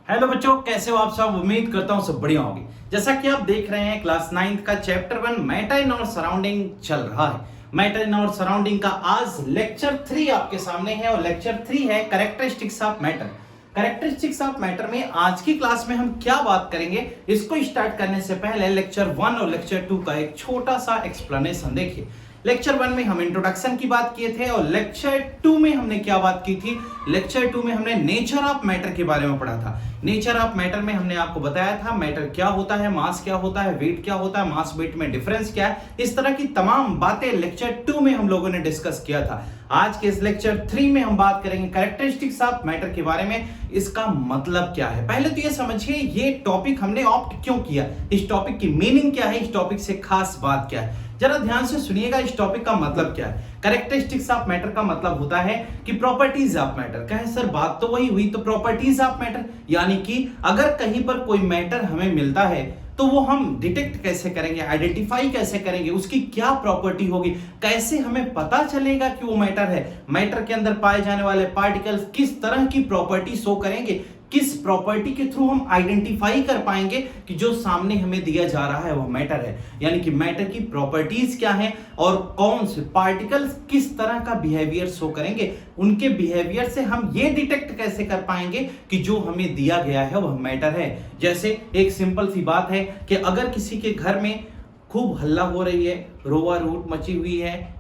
Hello बच्चों, कैसे हो आप सब। उम्मीद करता हूँ सब बढ़िया होगी। जैसा कि आप देख रहे हैं क्लास 9th का चैप्टर 1 मैटर इन और सराउंडिंग चल रहा है। मैटर इन और सराउंडिंग का आज लेक्चर 3 आपके सामने है और लेक्चर 3 है characteristics of matter. Characteristics of matter में आज की क्लास में हम क्या बात करेंगे, इसको स्टार्ट करने से पहले लेक्चर 1 और लेक्चर 2 का एक छोटा सा एक्सप्लेनेशन देखिए। लेक्चर 1 में हम इंट्रोडक्शन की बात किए थे और लेक्चर 2 में हमने क्या बात की थी। लेक्चर 2 में हमने नेचर ऑफ मैटर के बारे में पढ़ा था। नेचर ऑफ मैटर में हमने आपको बताया था मैटर क्या होता है, मास क्या होता है, वेट क्या होता है, मास वेट में डिफरेंस क्या है। इस तरह की तमाम बातें लेक्चर 2 में हम लोगों ने डिस्कस किया था। आज के इस लेक्चर 3 में हम बात करेंगे कैरेक्टरिस्टिक्स ऑफ मैटर के बारे में। इसका मतलब क्या है, पहले तो ये समझिए ये टॉपिक हमने ऑप्ट क्यों किया, इस टॉपिक की मीनिंग क्या है, इस टॉपिक से खास बात क्या है। जरा ध्यान से सुनिएगा इस टॉपिक का मतलब क्या है। कैरेक्टरिस्टिक्स ऑफ मैटर का मतलब होता है कि प्रॉपर्टीज ऑफ मैटर। कहें सर बात तो वही हुई, तो प्रॉपर्टीज ऑफ मैटर यानी कि अगर कहीं पर कोई मैटर हमें मिलता है तो वो हम डिटेक्ट कैसे करेंगे, आइडेंटिफाई कैसे करेंगे, उसकी क्या प्रॉपर्टी होगी, कैसे हमें पता चलेगा कि वो मैटर है। मैटर के अंदर पाए जाने वाले पार्टिकल्स किस तरह की प्रॉपर्टी शो करेंगे, किस प्रॉपर्टी के थ्रू हम आइडेंटिफाई कर पाएंगे कि जो सामने हमें दिया जा रहा है वो मैटर है। यानी कि मैटर की प्रॉपर्टीज क्या हैं और कौन से पार्टिकल्स किस तरह का बिहेवियर शो करेंगे, उनके बिहेवियर से हम ये डिटेक्ट कैसे कर पाएंगे कि जो हमें दिया गया है वह मैटर है। जैसे एक सिंपल सी बात है कि अगर किसी के घर में खूब हल्ला हो रही है, रोवा रूट मची हुई है,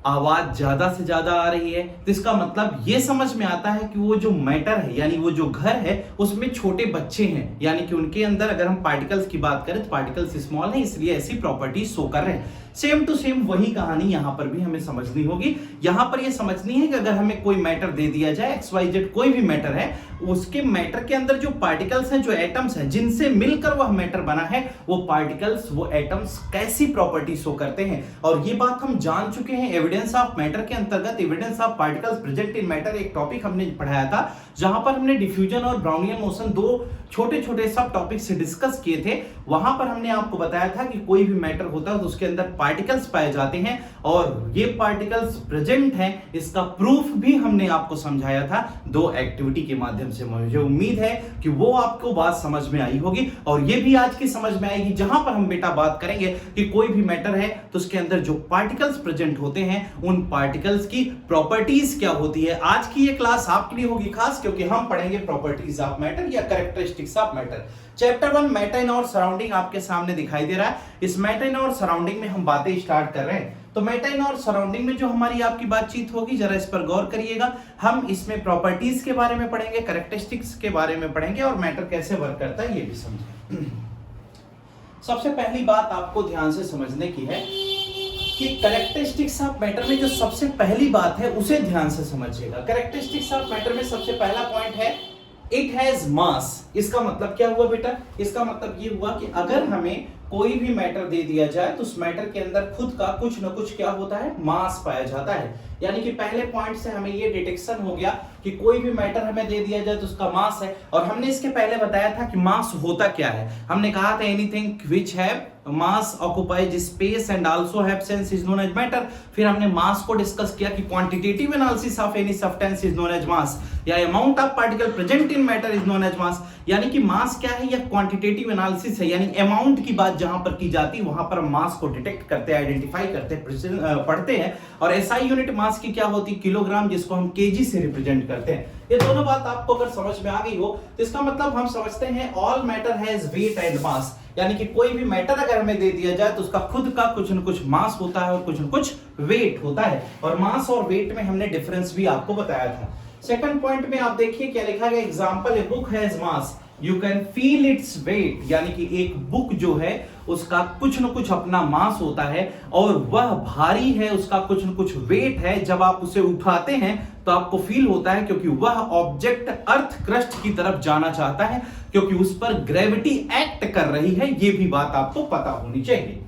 आवाज ज्यादा से ज्यादा आ रही है, तो इसका मतलब ये समझ में आता है कि वो जो मैटर है यानी वो जो घर है उसमें छोटे बच्चे हैं, यानी कि उनके अंदर अगर हम पार्टिकल्स की बात करें तो पार्टिकल्स स्मॉल है, इसलिए ऐसी प्रॉपर्टी शो कर रहे हैं। सेम टू सेम वही कहानी यहां पर भी हमें समझनी होगी। यहां पर ये समझनी है कि अगर हमें कोई मैटर दे दिया जाए, XYZ कोई भी मैटर है, उसके मैटर के अंदर जो पार्टिकल्स हैं, जो एटम्स हैं, जिनसे मिलकर वह मैटर बना है, वो पार्टिकल्स, वो एटम्स कैसी प्रॉपर्टी शो करते हैं। और ये बात हम जान चुके हैं एविडेंस ऑफ मैटर के अंतर्गत। Evidence of particles present in matter एक टॉपिक हमने पढ़ाया था, जहां पर हमने डिफ्यूजन और ब्राउनियन मोशन दो छोटे छोटे सब टॉपिक से डिस्कस किए थे। वहां पर हमने आपको बताया था कि कोई भी मैटर होता है तो उसके अंदर पार्टिकल्स पाए जाते हैं और ये पार्टिकल्स प्रेजेंट हैं, इसका प्रूफ भी हमने आपको समझाया था दो एक्टिविटी के माध्यम से। मुझे उम्मीद है कि वो आपको बात समझ में आई होगी और ये भी आज की समझ में आएगी, जहां पर हम बेटा बात करेंगे कि कोई भी मैटर है तो उसके अंदर जो पार्टिकल्स प्रेजेंट होते हैं उन पार्टिकल्स की प्रॉपर्टीज क्या होती है। आज की ये क्लास आपके लिए होगी खास, क्योंकि हम पढ़ेंगे प्रॉपर्टीज ऑफ मैटर या characteristics of matter. Chapter 1 matter in और सराउंडिंग आपके सामने दिखाई दे रहा है। इस मैटर इन और सराउंडिंग में हम बातें स्टार्ट कर रहे हैं। तो मैटर इन और सराउंडिंग में जो हमारी आपकी बातचीत होगी, जरा इस पर गौर करिएगा। हम इसमें प्रॉपर्टीज के बारे में पढ़ेंगे, कैरेक्टरिस्टिक्स के बारे में पढ़ेंगे और मैटर कैसे वर्क करता है ये भी समझेंगे। सबसे पहली बात आपको ध्यान से समझने की है कि कैरेक्टरिस्टिक्स ऑफ मैटर में जो सबसे पहली बात है उसे ध्यान से समझिएगा। कैरेक्टरिस्टिक्स ऑफ मैटर में सबसे पहला पॉइंट है इट हैज मास। इसका मतलब क्या हुआ बेटा, इसका मतलब ये हुआ कि अगर हमें कोई भी मैटर दे दिया जाए तो उस मैटर के अंदर खुद का कुछ न कुछ क्या होता है, मास पाया जाता है। यानी कि पहले पॉइंट से हमें ये डिटेक्शन हो गया कि कोई भी मैटर हमें दे दिया जाए तो उसका मास है। और हमने इसके पहले बताया था कि मास होता क्या है। हमने कहा था anything which have mass occupies space and also have sense is known as matter. फिर हमने मास को डिस्कस किया कि quantitative analysis of any substance is known as mass या amount of particle present in matter is known as mass. यानी कि मास क्या है, या क्वांटिटेटिव एनालिसिस है, यानी अमाउंट की बात जहां पर की जाती है वहां पर हम मास को डिटेक्ट करते हैं, आइडेंटिफाई करते हैं, पढ़ते हैं। और एसआई यूनिट मास की क्या होती है, किलोग्राम, जिसको हम केजी से रिप्रेजेंट करते हैं। ये दोनों बात आपको अगर समझ में आ गई हो तो इसका मतलब हम समझते हैं all matter has weight and mass. यानी कि कोई भी मैटर अगर हमें दे दिया जाए तो उसका खुद का कुछ न कुछ मास होता है और कुछ न कुछ वेट होता है। और मास और वेट में हमने डिफरेंस भी आपको बताया था। सेकंड पॉइंट में आप देखिए क्या लिखा गया, example a book has mass you can feel its weight. यानी कि एक बुक जो है उसका कुछ न कुछ अपना मास होता है और वह भारी है, उसका कुछ न कुछ वेट है। जब आप उसे उठाते हैं तो आपको फील होता है, क्योंकि वह ऑब्जेक्ट अर्थ क्रस्ट की तरफ जाना चाहता है, क्योंकि उस पर ग्रेविटी एक्ट कर रही है। यह भी बात आपको पता होनी चाहिए।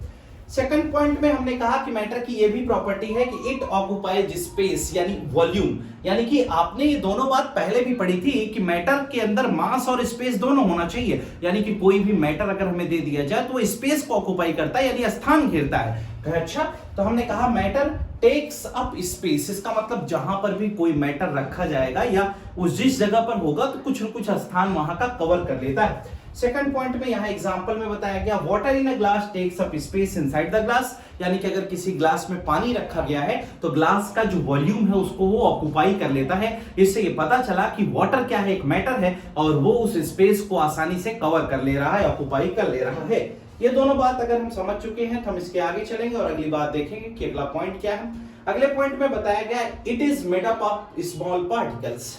सेकंड पॉइंट में हमने कहा कि मैटर की यह भी प्रॉपर्टी है कि इट ऑक्युपाइज स्पेस यानी वॉल्यूम। यानी कि आपने ये दोनों बात पहले भी पढ़ी थी कि मैटर के अंदर मास और स्पेस दोनों होना चाहिए। यानी कि कोई भी मैटर अगर हमें दे दिया जाए तो वो स्पेस को ऑक्युपाई करता है, यानी स्थान घेरता है। अच्छा, तो हमने कहा मैटर टेक्स अप स्पेस, इसका मतलब जहां पर भी कोई मैटर रखा जाएगा या उस जिस जगह पर होगा तो कुछ न कुछ स्थान वहां का कवर कर लेता है। सेकंड पॉइंट में यहां एग्जांपल में बताया गया water in a glass takes up space inside the glass, यानी कि अगर किसी ग्लास में पानी रखा गया है तो ग्लास का जो वॉल्यूम है उसको वो ऑक्यूपाई कर लेता है। इससे ये पता चला कि वाटर क्या है, एक मैटर है और वो उस स्पेस को आसानी से कवर कर ले रहा है, ऑक्यूपाई कर ले रहा है। ये दोनों बात अगर हम समझ चुके हैं तो हम इसके आगे चलेंगे और अगली बात देखेंगे कि अगला पॉइंट क्या है। अगले पॉइंट में बताया गया it is made up of small particles.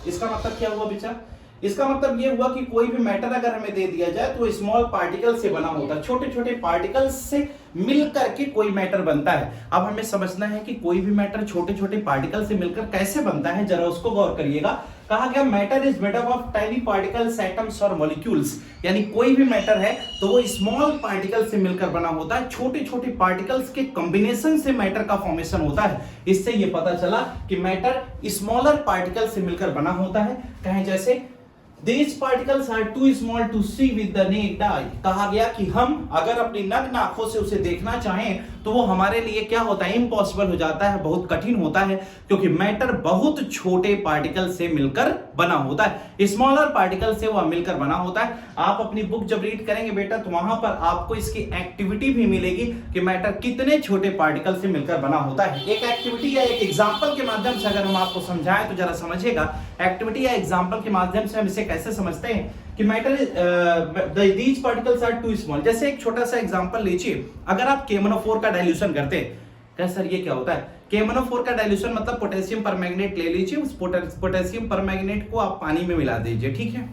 इसका मतलब क्या हुआ बेटा? इसका मतलब ये हुआ कि कोई भी मैटर अगर हमें दे दिया जाए तो स्मॉल पार्टिकल से बना होता है, छोटे छोटे पार्टिकल्स से मिलकर के कोई मैटर बनता है। अब हमें समझना है कि कोई भी मैटर छोटे छोटे पार्टिकल से मिलकर कैसे बनता है, जरा उसको गौर करिएगा। कहा गया matter is made up of tiny particles, atoms और मॉलिक्यूल्स, यानी कोई भी मैटर है तो वो स्मॉल पार्टिकल से मिलकर बना होता है, छोटे छोटे पार्टिकल्स के कॉम्बिनेशन से मैटर का फॉर्मेशन होता है। इससे ये पता चला कि मैटर स्मॉलर पार्टिकल से मिलकर बना होता है। कहें जैसे These particles are too small to see with the naked eye। कहा गया कि हम अगर अपनी नग्न आंखों से उसे देखना चाहें तो वो हमारे लिए क्या होता है, इम्पॉसिबल हो जाता है, बहुत कठिन होता है, क्योंकि मैटर बहुत छोटे पार्टिकल से मिलकर बना होता है, स्मॉलर पार्टिकल से वह मिलकर बना होता है। आप अपनी बुक जब रीड करेंगे बेटा तो वहां पर आपको इसकी एक्टिविटी भी मिलेगी कि मैटर कितने छोटे पार्टिकल से मिलकर बना होता है। एक एक्टिविटी या एक एग्जाम्पल के माध्यम से अगर हम आपको समझाएं तो जरा समझिएगा। एक्टिविटी या एग्जाम्पल के माध्यम से हम इसे कैसे समझते हैं कि matter these particles are too small. जैसे एक छोटा सा एग्जांपल लीजिए, अगर आप KMnO4 का डाइल्यूशन करते हैं, क्या सर ये क्या होता है? KMnO4 का डाइल्यूशन मतलब पोटेशियम परमैंगनेट ले लीजिए, उस पोटेशियम परमैंगनेट को आप पानी में मिला दीजिए, ठीक है।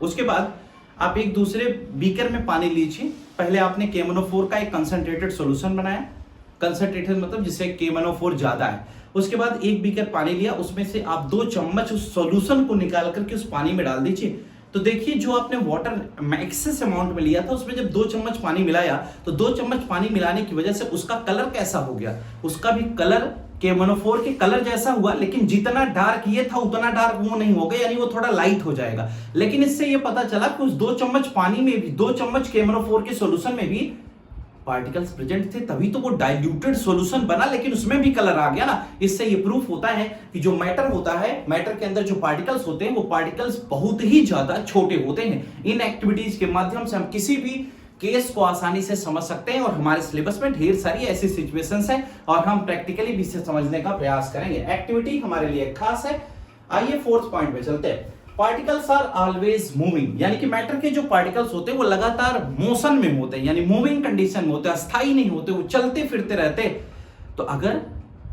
उसके बाद आप एक दूसरे बीकर में पानी लीजिए। पहले आपने KMnO4 का एक कंसंट्रेटेड सॉल्यूशन बनाया, कंसंट्रेटेड मतलब जिससे KMnO4 ज्यादा है। उसके बाद एक बीकर पानी लिया, उसमें से आप 2 चम्मच उस सॉल्यूशन को निकाल करके उस पानी में डाल दीजिए। तो देखिए जो आपने वाटर एक्सेस अमाउंट में लिया था उसमें जब 2 चम्मच पानी मिलाया तो 2 चम्मच पानी मिलाने की वजह से उसका कलर कैसा हो गया? उसका भी कलर KMnO4 के कलर जैसा हुआ, लेकिन जितना डार्क ये था उतना डार्क वो नहीं होगा, यानी वो थोड़ा लाइट हो जाएगा। लेकिन इससे ये पता चला कि उस 2 चम्मच पानी में भी, 2 चम्मच KMnO4 के सॉल्यूशन में भी पार्टिकल्स प्रेजेंट थे, तभी तो वो डाइल्यूटेड सॉल्यूशन बना, लेकिन उसमें भी कलर आ गया ना। इससे ये प्रूफ होता है कि जो मैटर होता है, मैटर के अंदर जो पार्टिकल्स होते हैं वो पार्टिकल्स बहुत ही ज्यादा छोटे होते हैं। इन एक्टिविटीज के माध्यम से हम किसी भी केस को आसानी से समझ सकते हैं और हमारे सिलेबस में ढेर सारी ऐसी सिचुएशंस हैं और हम प्रैक्टिकली भी इसे समझने का प्रयास करेंगे। एक्टिविटी हमारे लिए खास है। आइए फोर्थ पॉइंट पे चलते हैं। पार्टिकल्स आर ऑलवेज मूविंग, यानी कि मैटर के जो पार्टिकल्स होते हैं वो लगातार मोशन में होते हैं, यानी मूविंग कंडीशन में होते हैं, अस्थायी नहीं होते, वो चलते फिरते रहते हैं। तो अगर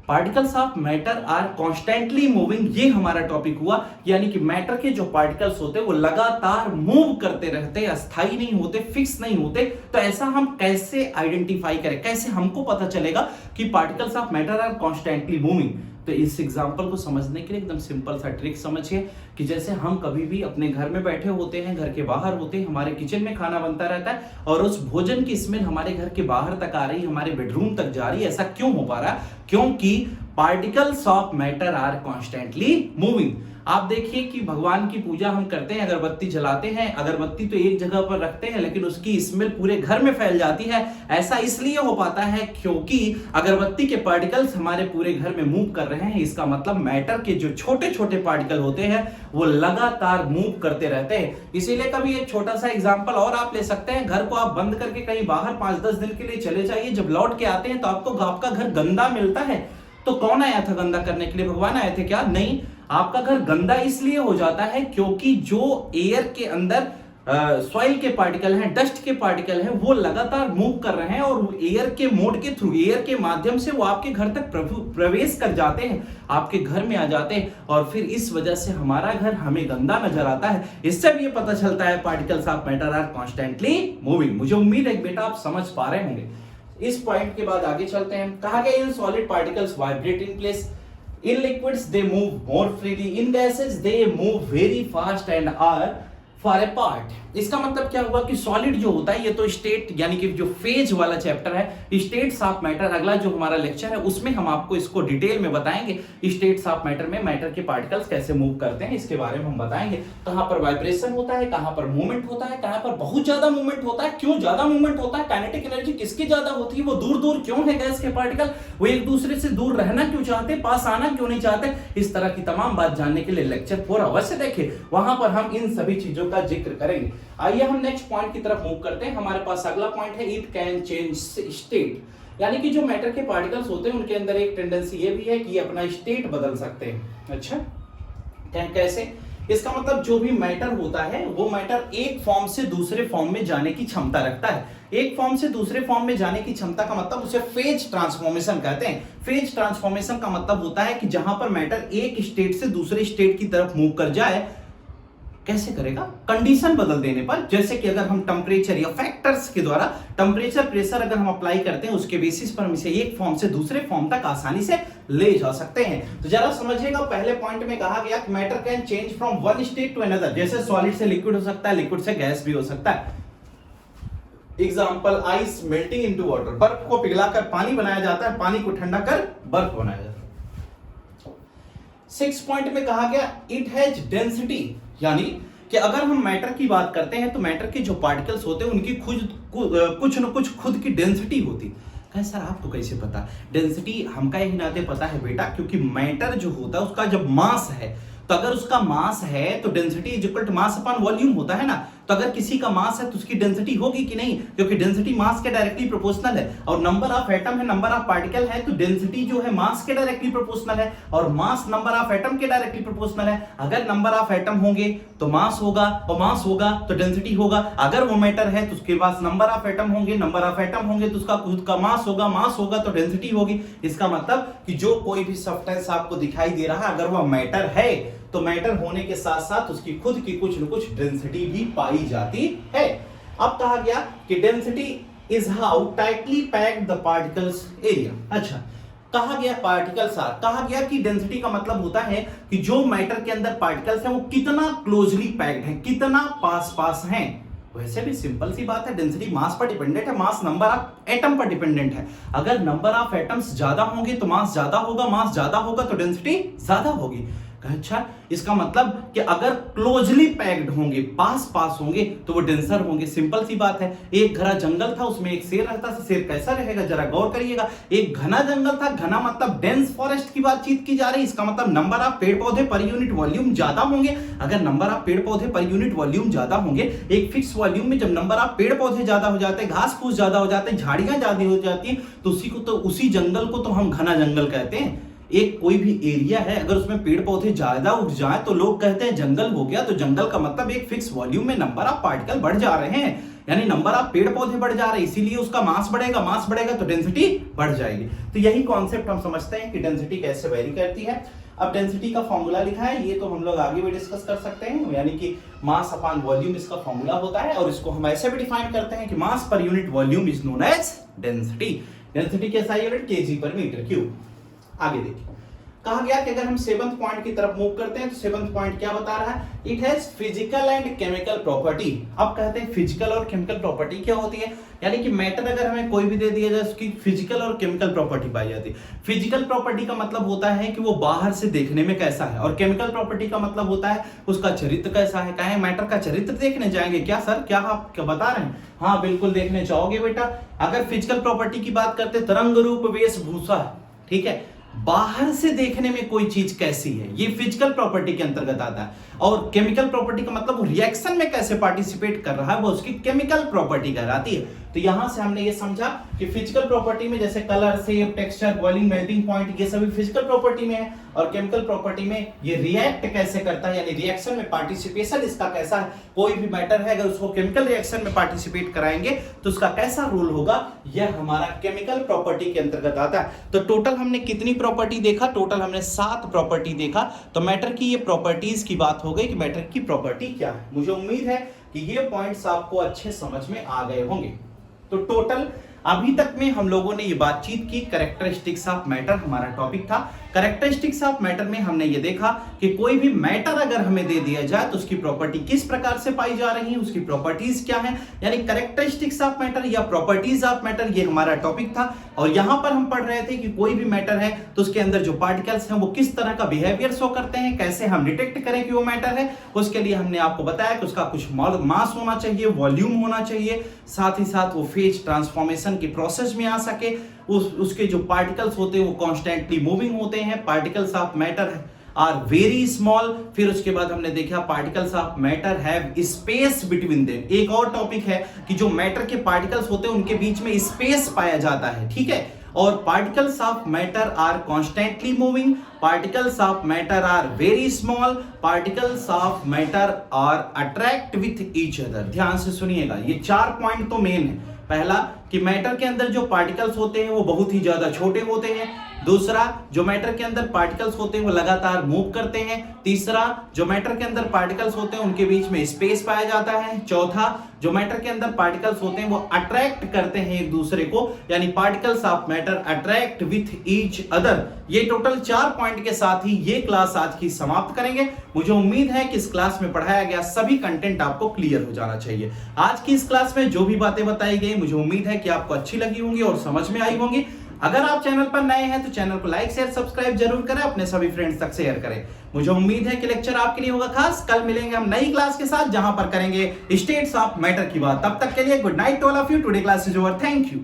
particles of matter are constantly moving, ये हमारा टॉपिक हुआ, यानी कि मैटर के जो पार्टिकल्स होते हैं वो लगातार मूव करते रहते हैं, अस्थायी नहीं होते, फिक्स नहीं होते। तो ऐसा हम कैसे आइडेंटिफाई करें, कैसे हमको पता चलेगा कि particles of matter are constantly moving? तो इस एग्जांपल को समझने के लिए एकदम सिंपल सा ट्रिक समझिए कि जैसे हम कभी भी अपने घर में बैठे होते हैं, घर के बाहर होते हैं, हमारे किचन में खाना बनता रहता है और उस भोजन की स्मेल हमारे घर के बाहर तक आ रही, हमारे बेडरूम तक जा रही है। ऐसा क्यों हो पा रहा है? क्योंकि particles of matter are constantly moving. आप देखिए कि भगवान की पूजा हम करते हैं, अगरबत्ती जलाते हैं, अगरबत्ती तो एक जगह पर रखते हैं लेकिन उसकी स्मेल पूरे घर में फैल जाती है। ऐसा इसलिए हो पाता है क्योंकि अगरबत्ती के पार्टिकल्स हमारे पूरे घर में मूव कर रहे हैं। इसका मतलब मैटर के जो छोटे छोटे पार्टिकल होते हैं वो लगातार मूव करते रहते हैं। इसीलिए कभी एक छोटा सा एग्जांपल और आप ले सकते हैं। घर को आप बंद करके कहीं बाहर 5-10 दिन के लिए चले जाइए, जब लौट के आते हैं तो आपको आपका घर गंदा मिलता है। तो कौन आया था गंदा करने के लिए? भगवान आए थे क्या? नहीं। आपका घर गंदा इसलिए हो जाता है क्योंकि जो एयर के अंदर सॉइल के पार्टिकल हैं, डस्ट के पार्टिकल हैं, वो लगातार मूव कर रहे हैं और एयर के मोड के थ्रू, एयर के माध्यम से वो आपके घर तक प्रवेश कर जाते हैं, आपके घर में आ जाते हैं और फिर इस वजह से हमारा घर हमें गंदा नजर आता है। इससे भी ये पता चलता है particles of matter are constantly moving. मुझे उम्मीद है बेटा आप समझ पा रहे होंगे। इस पॉइंट के बाद आगे चलते हैं। कहा गया in solid particles vibrate in place, in liquids they move more freely, in gases they move very fast and are for a part. इसका मतलब क्या हुआ कि सॉलिड जो होता है ये तो स्टेट यानी कि जो फेज वाला चैप्टर है, स्टेट्स ऑफ मैटर, अगला जो हमारा लेक्चर है उसमें हम आपको इसको डिटेल में बताएंगे। स्टेट्स ऑफ मैटर में मैटर के पार्टिकल्स कैसे मूव करते हैं इसके बारे में हम बताएंगे। कहां पर वाइब्रेशन होता है, कहां पर मूवमेंट होता है, कहां पर बहुत ज्यादा मूवमेंट होता है, क्यों ज्यादा मूवमेंट होता है, काइनेटिक एनर्जी किसकी ज्यादा होती है, वो दूर दूर क्यों है गैस के पार्टिकल, वो एक दूसरे से दूर रहना क्यों चाहते, पास आना क्यों नहीं चाहते। इस तरह की तमाम बात जानने के लिए लेक्चर 4 अवश्य देखें, वहां पर हम इन सभी चीजों का जिक्र करेंगे। आइए हम नेक्स्ट पॉइंट की तरफ मूव करते हैं। हमारे पास अगला पॉइंट है इट कैन चेंज स्टेट, यानी कि जो मैटर के पार्टिकल्स होते हैं उनके अंदर एक टेंडेंसी ये भी है कि ये अपना स्टेट बदल सकते हैं। अच्छा, कैसे? इसका मतलब जो भी मैटर होता है वो मैटर एक फॉर्म से दूसरे फॉर्म में जाने की क्षमता रखता है। एक फॉर्म से दूसरे फॉर्म में जाने की क्षमता का मतलब उसे फेज ट्रांसफॉर्मेशन कहते हैं। फेज ट्रांसफॉर्मेशन का मतलब होता है कि जहां पर मैटर एक स्टेट से दूसरे स्टेट की तरफ मूव कर जाए। कैसे करेगा? कंडीशन बदल देने पर, जैसे कि अगर हम टेम्परेचर या फैक्टर्स के द्वारा टेम्परेचर प्रेशर अगर हम अप्लाई करते हैं उसके बेसिस पर हम इसे एक फॉर्म से दूसरे फॉर्म तक आसानी से ले जा सकते हैं। तो जरा समझिएगा, पहले पॉइंट में कहा गया कि matter can change from one state to another, जैसे सॉलिड से लिक्विड हो सकता है, लिक्विड से गैस भी हो सकता है। Example ice melting into water, बर्फ को पिघलाकर पानी बनाया जाता है, पानी को ठंडा कर बर्फ बनाया जाता है। 6 पॉइंट में कहा गया इट हैज डेंसिटी, यानी कि अगर हम मैटर की बात करते हैं तो मैटर के जो पार्टिकल्स होते हैं उनकी कुछ न कुछ खुद की डेंसिटी होती है। सर आपको कैसे पता? डेंसिटी हमका यही नाते पता है बेटा, क्योंकि मैटर जो होता है उसका जब मास है, तो अगर उसका मास है तो density is equal to mass upon volume होता है ना। तो अगर किसी का मास है तो उसकी डेंसिटी होगी कि नहीं, क्योंकि डेंसिटी मास के डायरेक्टली प्रोपोर्शनल है, और नंबर ऑफ एटम है, नंबर ऑफ पार्टिकल है, तो डेंसिटी जो है मास के डायरेक्टली प्रोपोर्शनल है, और मास नंबर ऑफ एटम के डायरेक्टली प्रोपोर्शनल है। अगर नंबर ऑफ एटम होंगे तो मास होगा, और मास होगा तो डेंसिटी होगा। अगर वो मैटर है तो उसके पास नंबर ऑफ एटम होंगे, नंबर ऑफ एटम होंगे तो उसका खुद का मास होगा, मास होगा तो डेंसिटी होगी। इसका मतलब कि जो कोई भी सब्सटेंस आपको दिखाई दे रहा है अगर वह मैटर है तो मैटर होने के साथ साथ उसकी खुद की कुछ न कुछ डेंसिटी भी पाई जाती है। अब कहा गया कि density is how tightly packed the particles area. अच्छा, कहा गया पार्टिकल्स आर, कहा गया कि डेंसिटी का मतलब होता है कि जो मैटर के अंदर पार्टिकल्स हैं वो कितना क्लोजली पैक्ड हैं, कितना पास पास हैं। वैसे भी सिंपल सी बात है, डेंसिटी मास पर डिपेंडेंट है, मास नंबर ऑफ एटम पर डिपेंडेंट है। अगर नंबर ऑफ एटम्स ज्यादा होंगे तो मास ज्यादा होगा, मास ज्यादा होगा तो डेंसिटी ज्यादा होगी। अच्छा, इसका मतलब कि अगर क्लोजली पैक्ड होंगे, पास पास होंगे तो वो डेंसर होंगे। सिंपल सी बात है। एक घना जंगल था, उसमें एक शेर रहता था, शेर कैसा रहेगा जरा गौर करिएगा। एक घना जंगल था, घना मतलब डेंस फॉरेस्ट की बातचीत की जा रही है, इसका मतलब नंबर ऑफ पेड़ पौधे पर यूनिट वॉल्यूम ज्यादा होंगे। अगर नंबर ऑफ पेड़ पौधे पर यूनिट वॉल्यूम ज्यादा होंगे, एक फिक्स वॉल्यूम में जब नंबर ऑफ पेड़ पौधे ज्यादा हो जाते हैं, घास फूस ज्यादा हो जाते हैं, झाड़ियां ज्यादा हो जाती हैं, तो उसी जंगल को तो हम घना जंगल कहते हैं। एक कोई भी एरिया है अगर उसमें पेड़ पौधे ज्यादा उग जाए तो लोग कहते हैं जंगल हो गया। तो जंगल का मतलब एक फिक्स वॉल्यूम में नंबर ऑफ पार्टिकल बढ़ जा रहे हैं, यानी नंबर ऑफ पेड़ पौधे बढ़ जा रहे हैं, इसीलिए उसका मास बढ़ेगा, मास बढ़ेगा तो डेंसिटी बढ़ जाएगी। तो यही कॉन्सेप्ट हम समझते हैं कि डेंसिटी कैसे वेरी करती है। अब डेंसिटी का फॉर्मूला लिखा है, ये तो हम लोग आगे भी डिस्कस कर सकते हैं, यानी कि मास अपॉन वॉल्यूम इसका फॉर्मूला होता है, और इसको हम ऐसे भी डिफाइन करते हैं कि mass per unit volume is known as density. Density कैसा unit? Kg per metre cube. आगे देखिए, कहा गया कि अगर हम 7th पॉइंट की तरफ मूव करते हैं तो 7th पॉइंट क्या बता रहा है? It has physical and chemical property. अब कहते हैं फिजिकल और केमिकल प्रॉपर्टी क्या होती है, यानी कि मैटर अगर हमें कोई भी दे दिया जाए उसकी फिजिकल और केमिकल प्रॉपर्टी पाई जाती है। फिजिकल प्रॉपर्टी का मतलब होता है कि वो बाहर से देखने में कैसा है, और केमिकल प्रॉपर्टी का मतलब होता है उसका चरित्र कैसा है। कहे मैटर का चरित्र देखने जाएंगे क्या सर? क्या आप क्या बता रहे हैं? हाँ बिल्कुल देखने जाओगे बेटा। अगर फिजिकल प्रॉपर्टी की बात करते तरंग रूप वेशभूषा, ठीक है, बाहर से देखने में कोई चीज कैसी है, ये फिजिकल प्रॉपर्टी के अंतर्गत आता है। और केमिकल प्रॉपर्टी का मतलब वो रिएक्शन में कैसे पार्टिसिपेट कर रहा है, वो उसकी केमिकल प्रॉपर्टी कहलाती है। तो यहां से हमने ये समझा कि फिजिकल प्रॉपर्टी में जैसे colour, shape, texture, boiling, melting point, ये सभी फिजिकल प्रॉपर्टी में है, और केमिकल प्रॉपर्टी में ये रिएक्ट कैसे करता है, यानी रिएक्शन में पार्टिसिपेशन इसका कैसा है। कोई भी मैटर है अगर उसको केमिकल रिएक्शन में पार्टिसिपेट कराएंगे तो उसका कैसा रोल होगा, यह हमारा केमिकल प्रॉपर्टी के अंतर्गत आता है। तो टोटल हमने कितनी प्रॉपर्टी देखा? टोटल हमने 7 प्रॉपर्टी देखा। तो मैटर की ये प्रॉपर्टीज की बात हो गई कि मैटर की प्रॉपर्टी क्या है। मुझे उम्मीद है कि ये पॉइंट्स आपको अच्छे समझ में आ गए होंगे। तो टोटल अभी तक में हम लोगों ने ये बातचीत की, कैरेक्टरिस्टिक्स ऑफ मैटर हमारा टॉपिक था। कैरेक्टरिस्टिक्स ऑफ मैटर में हमने ये देखा कि कोई भी मैटर अगर हमें दे दिया जाए तो उसकी प्रॉपर्टी किस प्रकार से पाई जा रही है, उसकी प्रॉपर्टीज क्या है, यानी कैरेक्टरिस्टिक्स ऑफ मैटर या प्रॉपर्टीज ऑफ मैटर, ये हमारा टॉपिक था। और यहां पर हम पढ़ रहे थे कि कोई भी मैटर है तो उसके अंदर जो पार्टिकल्स हैं वो किस तरह का बिहेवियर शो करते हैं, कैसे हम डिटेक्ट करें कि वो मैटर है। उसके लिए हमने आपको बताया कि उसका कुछ मास होना चाहिए, वॉल्यूम होना चाहिए, साथ ही साथ वो फेज ट्रांसफॉर्मेशन की प्रोसेस में आ सके, उसके जो पार्टिकल्स होते हैं वो कॉन्स्टेंटली मूविंग होते हैं, particles of matter are very small. फिर उसके बाद हमने देखा particles of matter have space between them. एक और टॉपिक है कि जो मैटर के पार्टिकल्स होते हैं उनके बीच में स्पेस पाया जाता है, ठीक है। और particles of matter are constantly moving, particles of matter are very small, particles of matter are attract with each other. ध्यान से सुनिएगा, ये 4 पॉइंट तो मेन है। पहला कि मैटर के अंदर जो पार्टिकल्स होते हैं वो बहुत ही ज्यादा छोटे होते हैं। दूसरा, जो मैटर के अंदर पार्टिकल्स होते हैं वो लगातार मूव करते हैं। तीसरा, जो मैटर के अंदर पार्टिकल्स होते हैं उनके बीच में स्पेस पाया जाता है। चौथा, जो मैटर के अंदर पार्टिकल्स होते हैं वो अट्रैक्ट करते हैं एक दूसरे को, यानी particles of matter attract with each other. ये टोटल 4 पॉइंट के साथ ही ये क्लास आज की समाप्त करेंगे। मुझे उम्मीद है कि इस क्लास में पढ़ाया गया सभी कंटेंट आपको क्लियर हो जाना चाहिए। आज की इस क्लास में जो भी बातें बताई गई मुझे उम्मीद है कि आपको अच्छी लगी होंगी और समझ में आई होंगी। अगर आप चैनल पर नए हैं तो चैनल को लाइक शेयर सब्सक्राइब जरूर करें, अपने सभी फ्रेंड्स तक शेयर करें। मुझे उम्मीद है कि लेक्चर आपके लिए होगा खास। कल मिलेंगे हम नई क्लास के साथ जहां पर करेंगे स्टेट्स ऑफ मैटर की बात। तब तक के लिए good night to all of you. Today class is over. Thank you.